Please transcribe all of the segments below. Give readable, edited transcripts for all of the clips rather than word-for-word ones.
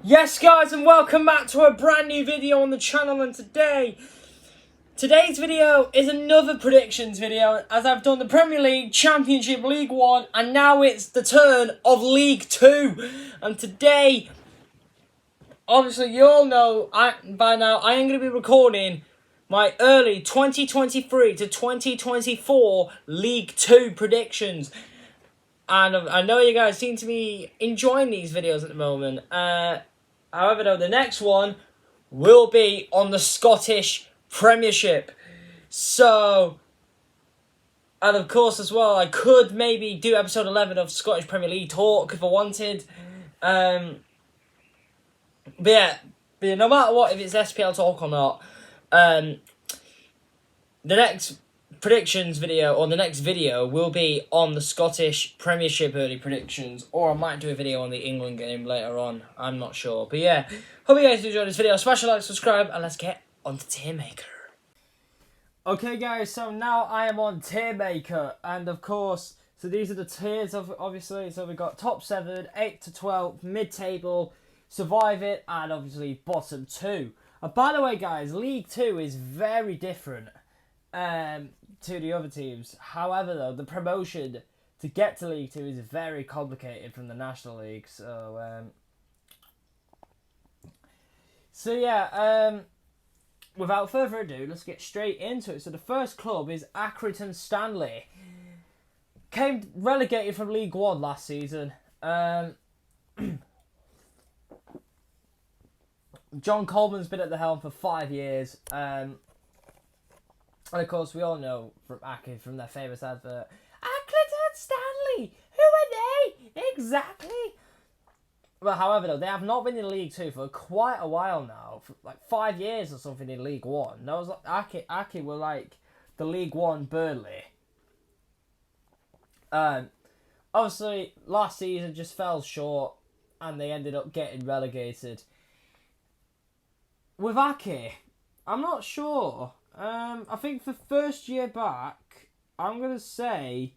Yes guys, and welcome back to a brand new video on the channel, and today's video is another predictions video, as I've done the Premier League, Championship, League 1, and now it's the turn of League 2. And today, obviously you all know by now I am going to be recording my early 2023 to 2024 League 2 predictions. And I know you guys seem to be enjoying these videos at the moment. However, though, the next one will be on the Scottish Premiership. So, and of course as well, I could maybe do episode 11 of Scottish Premier League talk if I wanted. But no matter what, if it's SPL talk or not, the next predictions video, or the next video, will be on the Scottish Premiership early predictions, or I might do a video on the England game later on. I'm not sure, but yeah, hope you guys enjoyed this video. Smash a like, subscribe, and let's get on to Tier Maker. Okay guys, so now I am on Tier Maker, and of course, so these are the tiers of, obviously, so we've got top 7, 8 to 12, mid-table, survive it, and obviously bottom 2. And by the way guys, League 2 is very different to the other teams. However, though, the promotion to get to League 2 is very complicated from the National League. So yeah, without further ado, let's get straight into it. So the first club is Accrington Stanley. Came relegated from League 1 last season. John Coleman's been at the helm for 5 years. And of course, we all know from Aki, from their famous advert, Accrington Stanley, who are they? Exactly. Well, however, though, they have not been in League 2 for quite a while now, for like 5 years or something in League 1. That was like, Aki were like the League 1 Burnley. Obviously, last season just fell short, and they ended up getting relegated. With Aki, I'm not sure. I think for first year back, I'm going to say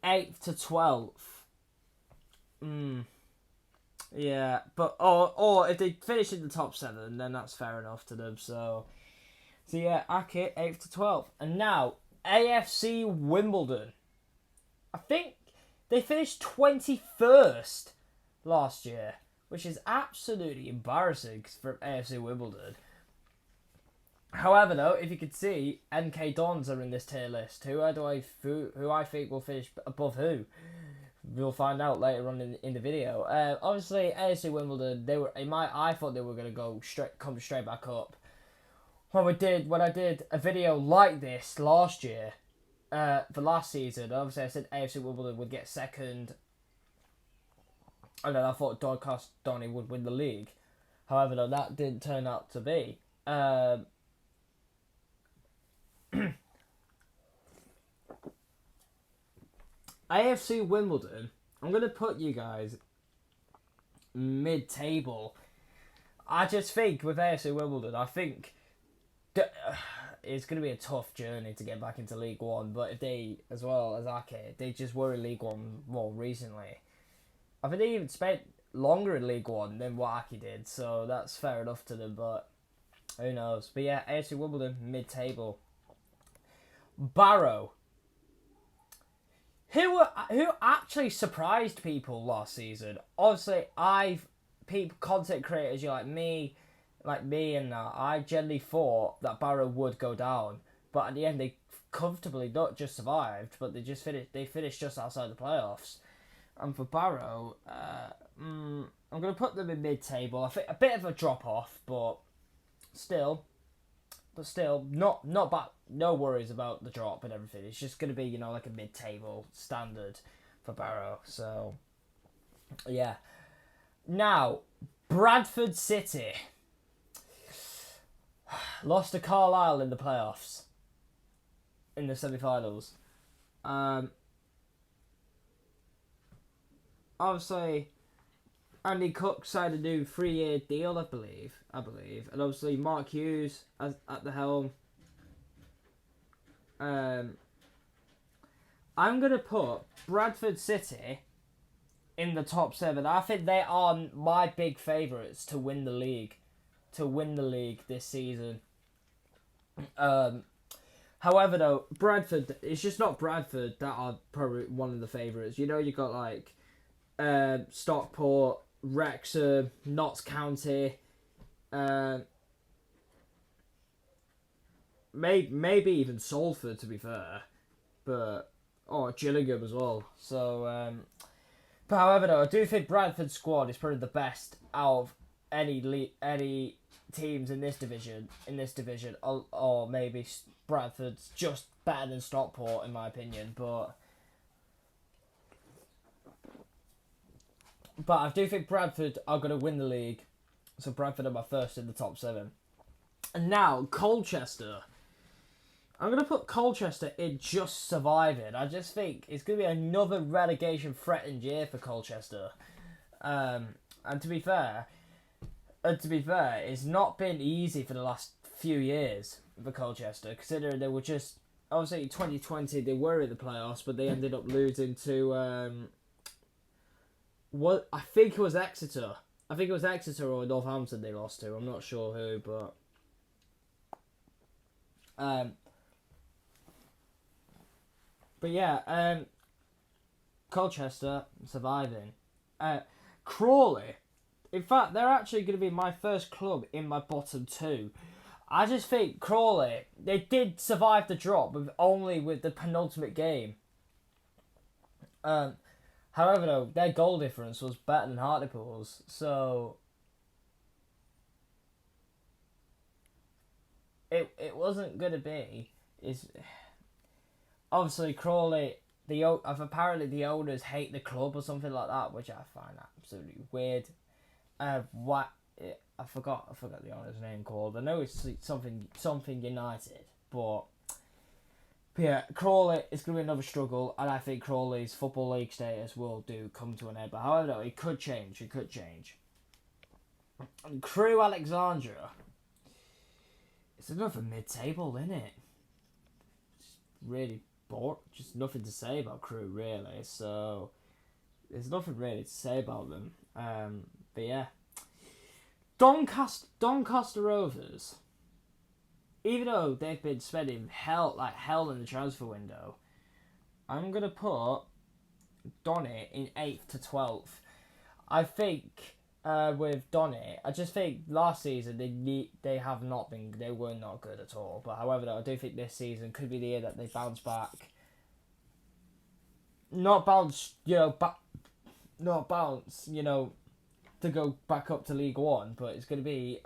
8th to 12th. Yeah, but or if they finish in the top 7, then that's fair enough to them. So yeah, Aki, 8th to 12th. And now, AFC Wimbledon. I think they finished 21st last year, which is absolutely embarrassing for AFC Wimbledon. However, though, if you could see, NK Dons are in this tier list. Who I think will finish above who? We'll find out later on in the video. Obviously, AFC Wimbledon, I thought they were gonna come straight back up. When I did a video like this last year, for last season, obviously I said AFC Wimbledon would get second, and then I thought Donny would win the league. However, though, that didn't turn out to be. AFC Wimbledon, I'm going to put you guys mid-table. I just think with AFC Wimbledon, I think it's going to be a tough journey to get back into League 1. But if they, as well as Ake, they just were in League 1 more recently. I think they even spent longer in League 1 than what Ake did. So that's fair enough to them, but who knows. But yeah, AFC Wimbledon, mid-table. Barrow, who actually surprised people last season. Obviously, content creators, like me, and that, I generally thought that Barrow would go down, but at the end they comfortably not just survived, but they finished just outside the playoffs. And for Barrow, I'm going to put them in mid-table. I think a bit of a drop off, but still, not bad. No worries about the drop and everything. It's just going to be, like a mid-table standard for Barrow. So, yeah. Now, Bradford City lost to Carlisle in the playoffs, in the semi-finals. Obviously, Andy Cook signed a new 3-year deal, I believe, and obviously Mark Hughes at the helm. I'm gonna put Bradford City in the top 7. I think they are my big favourites to win the league. To win the league this season. However, though, Bradford, it's just not Bradford that are probably one of the favourites. You know, you got like Stockport, Wrexham, Notts County, maybe even Salford, to be fair, but Gillingham as well. So, but however, though, I do think Bradford's squad is probably the best out of any teams in this division. Or maybe Bradford's just better than Stockport, in my opinion. But I do think Bradford are going to win the league. So Bradford are my first in the top 7. And now, Colchester. I'm going to put Colchester in just surviving. I just think it's going to be another relegation-threatened year for Colchester. And to be fair, it's not been easy for the last few years for Colchester, considering they were just... Obviously, 2020, they were in the playoffs, but they ended up losing to... I think it was Exeter. I think it was Exeter or Northampton they lost to. I'm not sure who, but... But yeah, Colchester surviving. Crawley. In fact, they're actually going to be my first club in my bottom 2. I just think Crawley, they did survive the drop only with the penultimate game. However, though, their goal difference was better than Hartlepool's, so it wasn't going to be. Obviously, Crawley, apparently the owners hate the club or something like that, which I find absolutely weird. I forgot the owner's name called. I know it's something United, but yeah, Crawley is going to be another struggle, and I think Crawley's Football League status will come to an end. But however, though, it could change. And Crewe Alexandria. It's another mid-table, isn't it? It's really boring. Just nothing to say about Crewe, really. So there's nothing really to say about them. But yeah, Doncaster Rovers. Even though they've been spending hell in the transfer window, I'm gonna put Donny in 8th to 12th. I think with Donny, I just think last season they were not good at all. But however, though, I do think this season could be the year that they bounce back. Not bounce, to go back up to League One, but it's going to be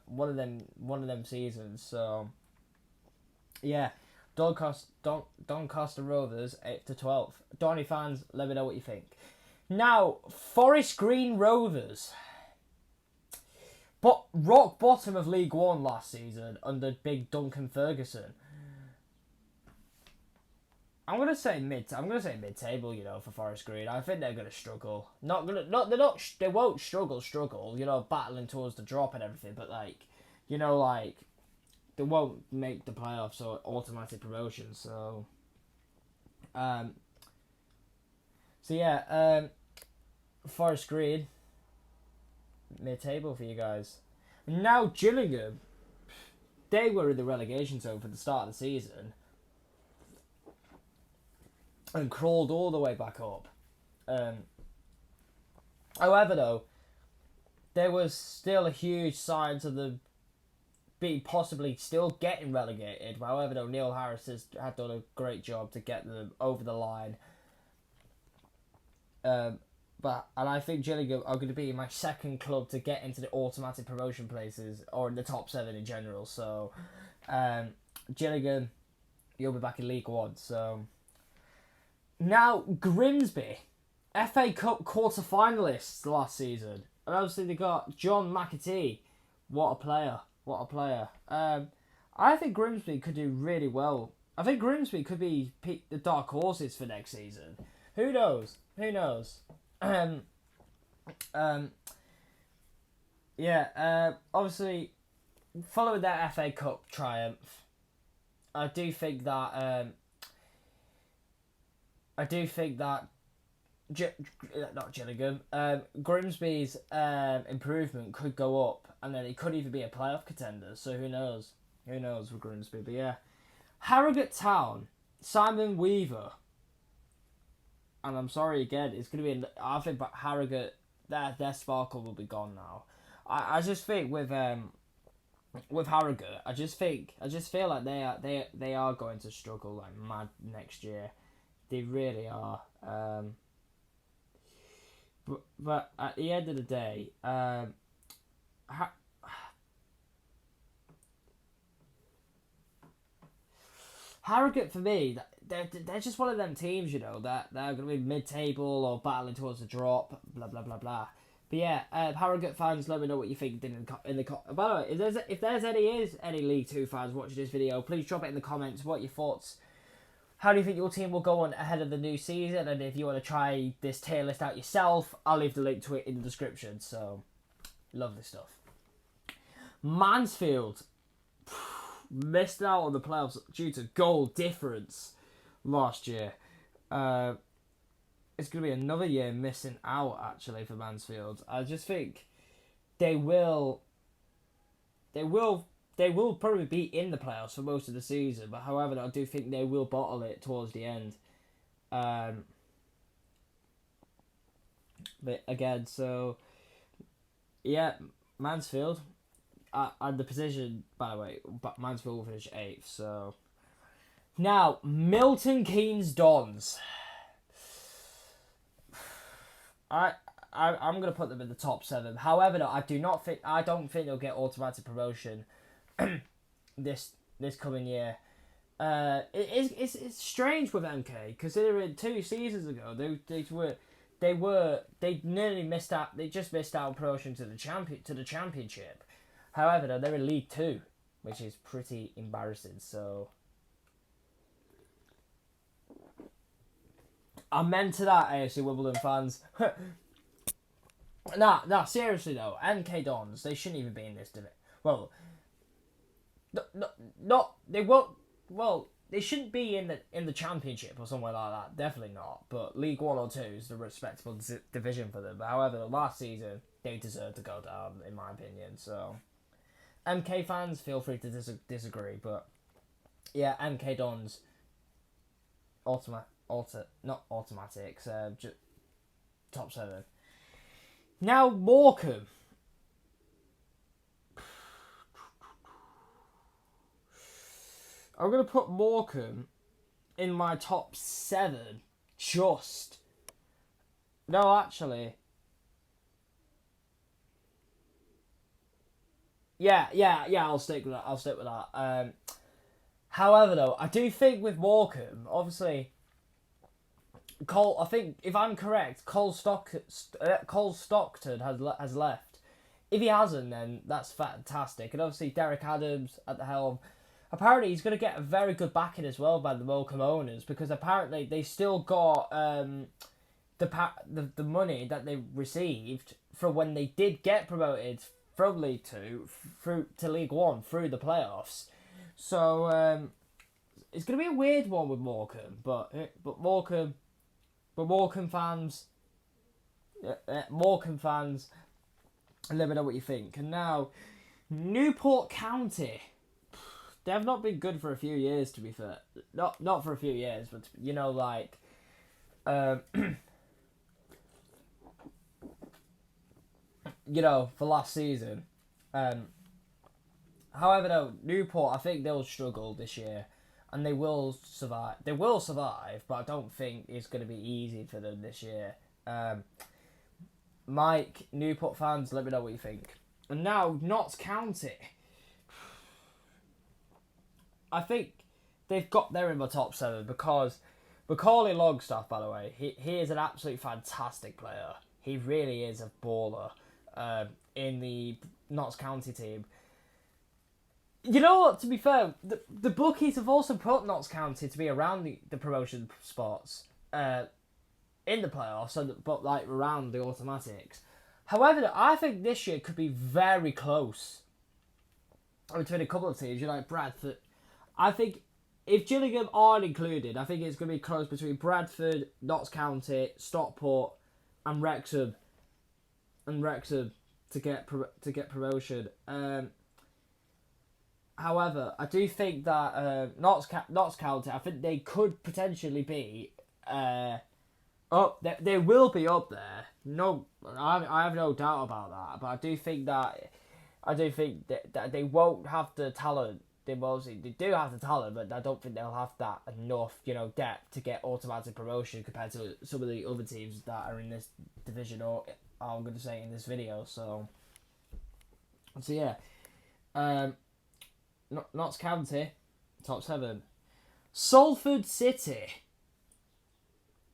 one of them seasons. So yeah, Doncaster Rovers 8th to 12th. Donny fans, let me know what you think. Now, Forest Green Rovers, but rock bottom of League One last season under Big Duncan Ferguson. I'm gonna say mid-table, for Forest Green. I think they're gonna struggle. They won't struggle, battling towards the drop and everything, but they won't make the playoffs or automatic promotion. So Forest Green, mid-table for you guys. Now Gillingham, they were in the relegation zone for the start of the season and crawled all the way back up. However, though, there was still a huge signs of them being possibly still getting relegated. However, though, Neil Harris had done a great job to get them over the line. And I think Gillingham are going to be my second club to get into the automatic promotion places or in the top 7 in general. So, Gillingham, you'll be back in League One. So. Now, Grimsby, FA Cup quarter-finalists last season. And obviously they got John McAtee. What a player. I think Grimsby could do really well. I think Grimsby could be the dark horses for next season. Who knows? Obviously, following their FA Cup triumph, I do think that not Gillingham, Grimsby's improvement could go up, and then it could even be a playoff contender. So who knows? Who knows with Grimsby? But yeah, Harrogate Town, Simon Weaver, and I'm sorry again. It's gonna be. I think Harrogate, their sparkle will be gone now. I just think with Harrogate, I just feel like they are going to struggle like mad next year. They really are. But at the end of the day, Harrogate for me, they're just one of them teams, you know, that they're going to be mid-table or battling towards a drop, blah blah blah blah. But yeah, Harrogate fans, let me know what you think in the by the way, if there's any League Two fans watching this video, please drop it in the comments. What your thoughts? How do you think your team will go on ahead of the new season? And if you want to try this tier list out yourself, I'll leave the link to it in the description. So, lovely stuff. Mansfield missed out on the playoffs due to goal difference last year. It's going to be another year missing out, actually, for Mansfield. I just think they will probably be in the playoffs for most of the season, but however, I do think they will bottle it towards the end. But again, so yeah, Mansfield, and the position, by the way, but Mansfield will finish 8th. So now Milton Keynes Dons. I'm gonna put them in the top 7. However, no, I don't think they'll get automatic promotion this coming year. It's strange with MK, considering 2 seasons ago they nearly missed out. They just missed out on promotion to the championship. However, though, they're in League 2, which is pretty embarrassing. So amen to that, AFC Wimbledon fans. Nah, seriously though, MK Dons, they shouldn't even be in this division. Well, they won't. Well, they shouldn't be in the championship or somewhere like that. Definitely not. But League 1 or 2 is the respectable division for them. But however, last season they deserve to go down, in my opinion. So, MK fans, feel free to disagree. But yeah, MK Dons, not automatics. Just top 7. Now Morecambe. I'm going to put Morecambe in my top 7. Just. No, actually. Yeah, I'll stick with that. However, though, I do think with Morecambe, obviously, Cole, I think, if I'm correct, Cole Stockton has left. If he hasn't, then that's fantastic. And obviously, Derek Adams at the helm. Apparently, he's going to get a very good backing as well by the Morecambe owners, because apparently they still got the money that they received from when they did get promoted from League 2 through to League 1 through the playoffs. So it's going to be a weird one with Morecambe, but Morecambe fans, let me know what you think. And now Newport County. They have not been good for a few years, to be fair. Not for a few years, but, you know, like, you know, for last season. However, though, Newport, I think they'll struggle this year, and they will survive. They will survive, but I don't think it's going to be easy for them this year. Mike, Newport fans, let me know what you think. And now, Notts County. I think they're in my top 7 because Macaulay Longstaff, by the way, he is an absolutely fantastic player. He really is a baller in the Notts County team. You know what, to be fair, the bookies have also put Notts County to be around the promotion spots in the playoffs, but like around the automatics. However, I think this year could be very close between a couple of teams. You know, like Bradford. I think if Gillingham aren't included, I think it's going to be close between Bradford, Notts County, Stockport, and Wrexham. To get promotion. However, I do think that Notts County, I think they could potentially be up. They will be up there. No, I have no doubt about that. But I do think that they won't have the talent. They do have the talent, but I don't think they'll have that enough, depth to get automatic promotion compared to some of the other teams that are in this division, or I'm going to say in this video. So yeah, Notts County, top 7. Salford City.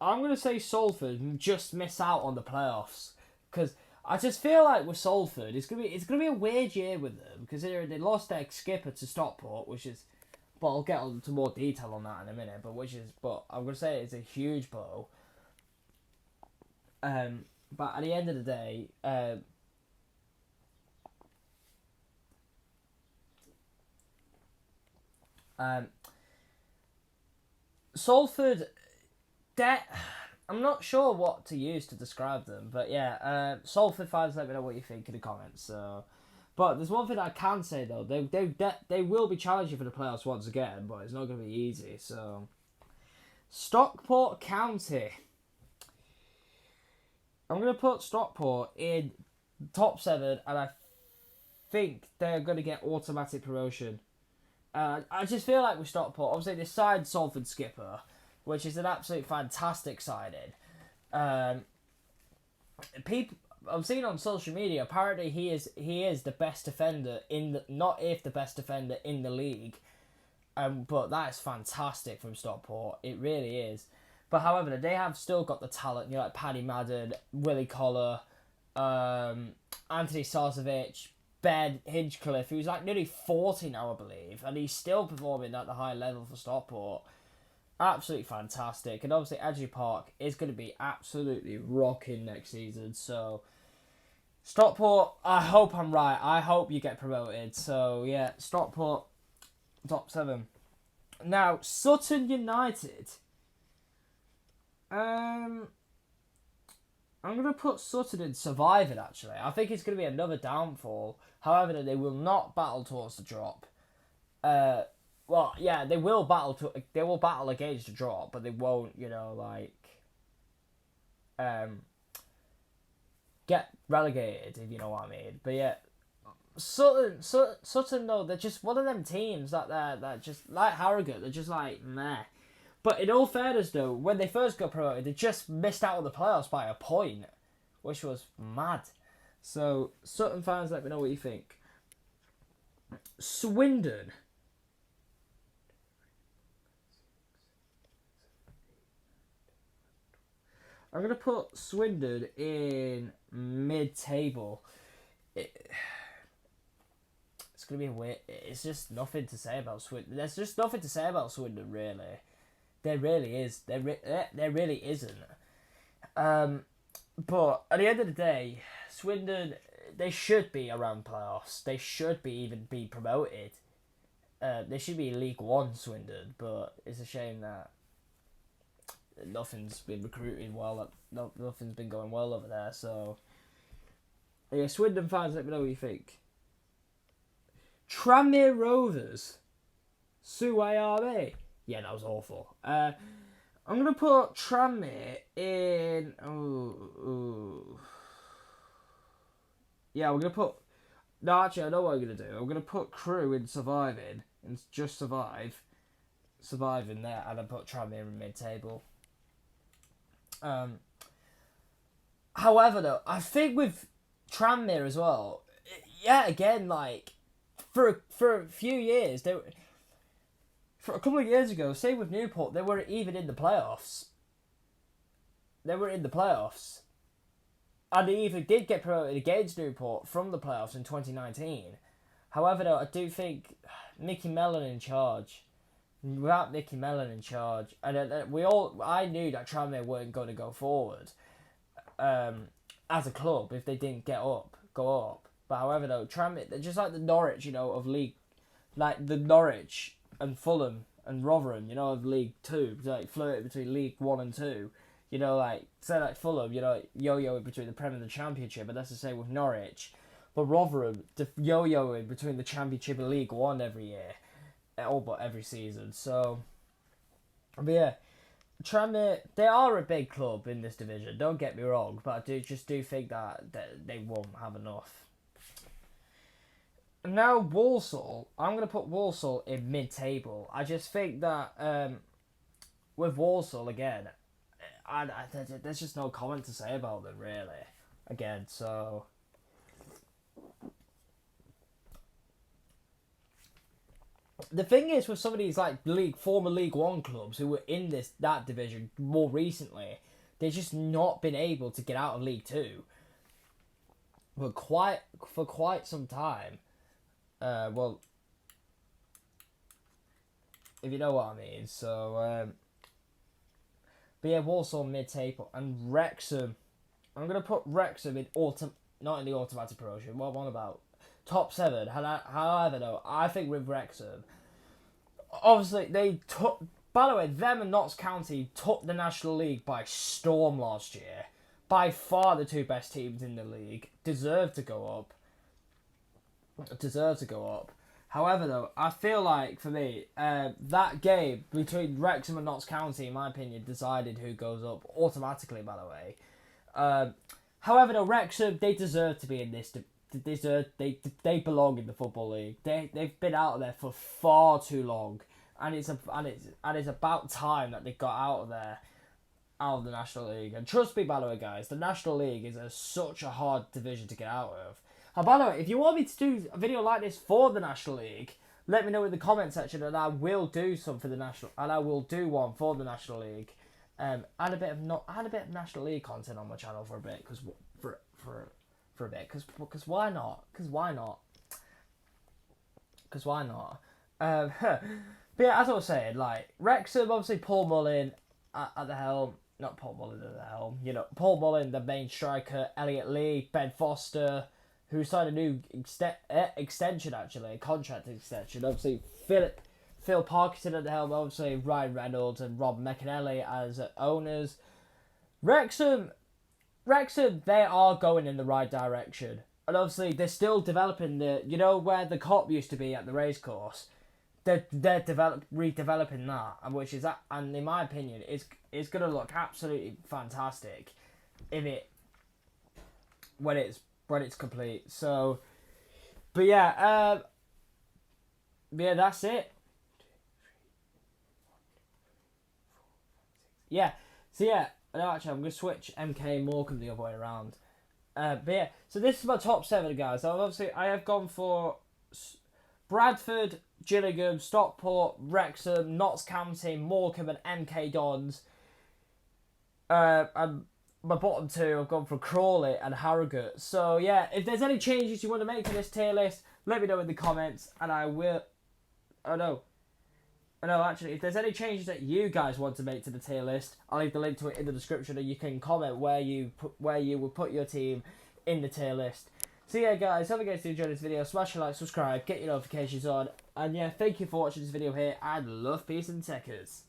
I'm going to say Salford just miss out on the playoffs, because I just feel like with Salford, it's gonna be a weird year with them, because they lost their skipper to Stockport, which is, but I'll get into more detail on that in a minute. But I'm gonna say it's a huge blow. But at the end of the day, Salford, I'm not sure what to use to describe them, but yeah, Salford fans, let me know what you think in the comments. So, but there's one thing I can say though, they will be challenging for the playoffs once again, but it's not going to be easy. So, Stockport County. I'm going to put Stockport in top 7, and I think they're going to get automatic promotion. I just feel like with Stockport, obviously they signed Salford skipper, which is an absolute fantastic signing. People I've seen on social media, apparently he is the best defender the best defender in the league. But that is fantastic from Stockport. It really is. But however, they have still got the talent, like Paddy Madden, Willie Collar, Anthony Sarcevic, Ben Hinchcliffe, who's like nearly 40 now, I believe, and he's still performing at the high level for Stockport. Absolutely fantastic. And obviously Edgy Park is going to be absolutely rocking next season. So Stockport, I hope I'm right. I hope you get promoted. So yeah, Stockport, top 7. Now, Sutton United. I'm going to put Sutton in surviving, actually. I think it's going to be another downfall. However, they will not battle towards the drop. Well, yeah, they will battle against the drop, but they won't, get relegated, if you know what I mean. But yeah, Sutton though, they're just one of them teams that just like Harrogate. They're just like meh. But in all fairness, though, when they first got promoted, they just missed out on the playoffs by a point, which was mad. So Sutton fans, let me know what you think. Swindon. I'm going to put Swindon in mid-table. It's going to be weird. It's just nothing to say about Swindon. There's just nothing to say about Swindon, really. There really is. There really isn't. But at the end of the day, Swindon, they should be around playoffs. They should be promoted. They should be League One, Swindon. But it's a shame that nothing's been recruiting well. Nothing's been going well over there. So yeah, Swindon fans, let me know what you think. Tranmere Rovers. Suayame. Yeah, that was awful. I'm going to put Tranmere in... Yeah, we're going to put... No, actually, I know what I'm going to do. I'm going to put Crew in surviving. And just surviving there. And then put Tranmere in mid-table. However, though, I think with Tranmere as well... Yeah, again, for a few years... For a couple of years ago, same with Newport, they weren't even in the playoffs. And they even did get promoted against Newport from the playoffs in 2019. However, though, I do think Mickey Mellon in charge. Without Mickey Mellon in charge, and I knew that Tranmere weren't going to go forward as a club if they didn't go up. But however, though, Tranmere, they're just like the Norwich, of league, like the Norwich and Fulham and Rotherham, of League Two, like flirting between League One and Two. Like say like Fulham, yo-yoing between the Premier and the Championship, but that's the same with Norwich. But Rotherham, yo-yoing between the Championship and League One every year, but every season. So, but yeah, Tranmere, they are a big club in this division. Don't get me wrong, but I do think that they won't have enough. Now Walsall, I'm gonna put Walsall in mid-table. I just think that with Walsall again, there's just no comment to say about them really. Again, so the thing is with some of these like former League One clubs who were in that division more recently, they've just not been able to get out of League Two. For quite some time. Well, if you know what I mean. So, but yeah, Walsall mid-table and Wrexham. I'm gonna put Wrexham in not in the automatic promotion. What one about top 7? However, though, I think with Wrexham, obviously they took. By the way, them and Notts County took the National League by storm last year. By far the 2 best teams in the league. Deserve to go up. However, though, I feel like, for me, that game between Wrexham and Notts County, in my opinion, decided who goes up automatically, by the way. However, though, Wrexham, they deserve to be in this. They belong in the Football League. They've been out of there for far too long. And it's about time that they got out of the National League. And trust me, by the way, guys, the National League is such a hard division to get out of. And by the way, if you want me to do a video like this for the National League, let me know in the comment section, and I will do some for the National. And I will do one for the National League. Add a bit of National League content on my channel for a bit, because why not? But yeah, as I was saying, like Wrexham, obviously Paul Mullin at the helm. Not Paul Mullin at the helm. Paul Mullin, the main striker. Elliot Lee, Ben Foster, who signed a new extension, actually, a contract extension. Obviously, Phil Parkinson at the helm. Obviously, Ryan Reynolds and Rob McAnally as owners. Wrexham, they are going in the right direction. And obviously, they're still developing where the Cop used to be at the racecourse. They're redeveloping that, and in my opinion, it's gonna look absolutely fantastic when it's complete. So, but yeah, that's it. Yeah, so yeah, no, actually, I'm gonna switch MK and Morecambe the other way around. But yeah, so this is my top 7, guys. Obviously, I have gone for Bradford, Gillingham, Stockport, Wrexham, Notts County, Morecambe, and MK Dons. And my bottom 2, I've gone for Crawley and Harrogate. So yeah, if there's any changes you want to make to this tier list, let me know in the comments, and I will. Actually, if there's any changes that you guys want to make to the tier list, I'll leave the link to it in the description, and you can comment where you will put your team in the tier list. So yeah, guys, hope you guys enjoyed this video. Smash a like, subscribe, get your notifications on, and yeah, thank you for watching this video here, and love, peace, and techers.